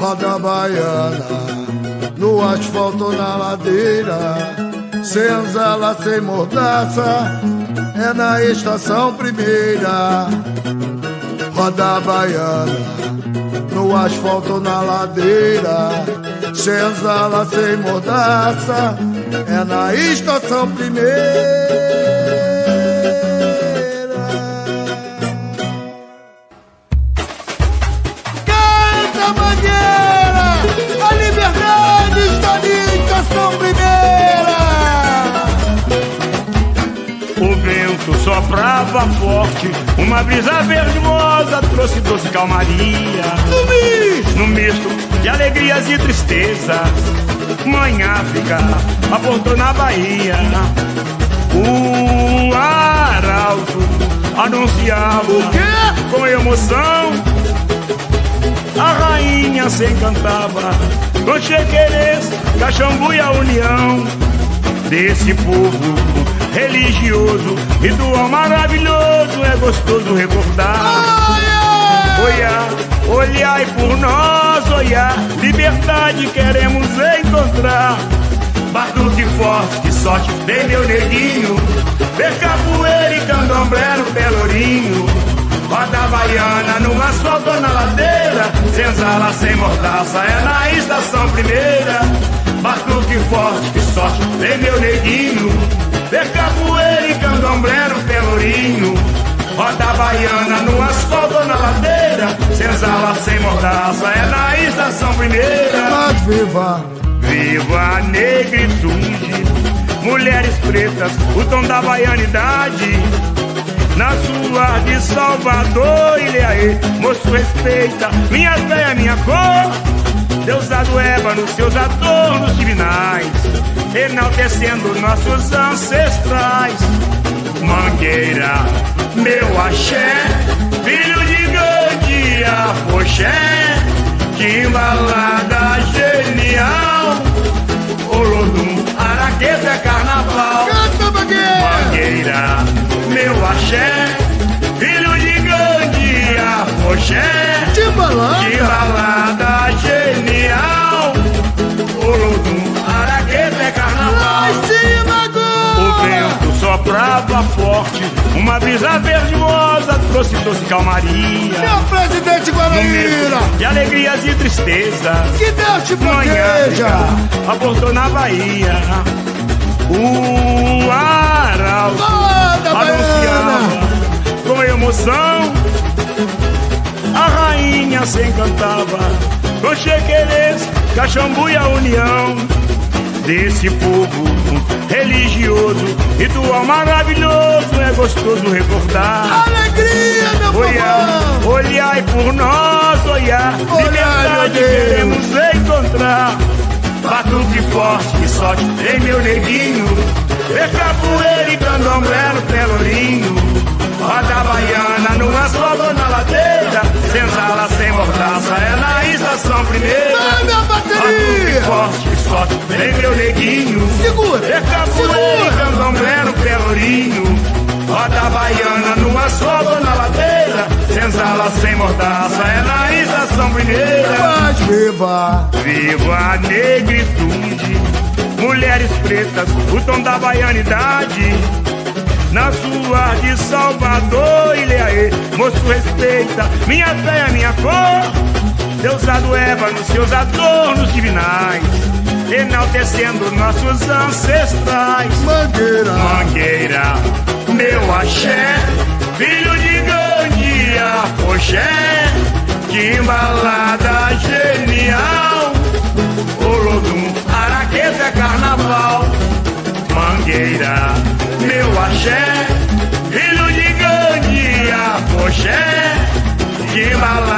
roda baiana, no asfalto na ladeira, senzala sem mordaça, é na estação primeira. Roda baiana, no asfalto na ladeira, senzala sem mordaça, é na estação primeira. Canta, Mangueira, a liberdade está na estação primeira. O vento soprava forte, uma brisa verdosa trouxe doce calmaria. No misto de alegrias e tristezas, Mãe África aportou na Bahia. O arauto anunciava O quê? com emoção. A rainha se encantava com chequerês, cachambu e a união desse povo religioso, ritual maravilhoso, é gostoso recordar. Olhai por nós, olhar, liberdade queremos encontrar. Batuque forte, que sorte tem meu neguinho, ver capoeira e candomblé no Pelourinho. Roda baiana no asfalto na ladeira, senzala sem mordaça, é na estação primeira. Batuque forte, que sorte tem meu neguinho, ver capoeira e candomblé no Pelourinho. Roda baiana no asfalto na ladeira, senzala sem mordaça, é na estação primeira. Mas viva, viva a negritude, mulheres pretas, o tom da baianidade. Na sua de Salvador, Ilhaê, moço respeita minha fé, minha cor. Deus adoeba nos seus adornos divinais, enaltecendo nossos ancestrais. Mangueira, meu axé, filho de Gandhi, Afoxé, que balada genial. Olodum, Araqueta é carnaval. canta, Mangueira. Mangueira, meu axé, filho de Gandhi, Afoxé, De balada. que balada genial. Olodum, Araqueta é carnaval. Lá em cima O agora. vento soprava forte, uma brisa verdosa trouxe doce calmaria. Meu presidente No Guaraíra, meio de alegrias e tristezas, que Deus te Mãe proteja. África aportou na Bahia. O arauto Roda baiana, anunciava com emoção. A rainha se encantava com chequerês, cachambu e a união desse povo religioso, ritual maravilhoso, é gostoso recordar. alegria, meu povo. Olhai por nós, olhar, Olhai, liberdade meu Deus. queremos encontrar. Batuque forte, que sorte tem meu neguinho, ver capoeira e candomblé no Pelourinho. Roda baiana no asfalto na ladeira, senzala sem mordaça, é na estação primeira. Manda a bateria. Batuque forte, que sorte tem meu neguinho, Segura, ver capoeira e candomblé no Pelourinho. Roda baiana no asfalto na ladeira, senzala sem mordaça, é na estação primeira. Mas viva, Viva a negritude, mulheres pretas, o tom da baianidade. Na sua de Salvador, Ilhaê, moço respeita minha fé, minha cor. Deus adoeba nos seus adornos divinais, enaltecendo nossos ancestrais. Mangueira, Mangueira, meu axé, filho de Gandhi, Afoxé, que balada genial. Olodum, Araqueta é carnaval. Mangueira, meu axé, filho de Gandhi, Afoxé, que balada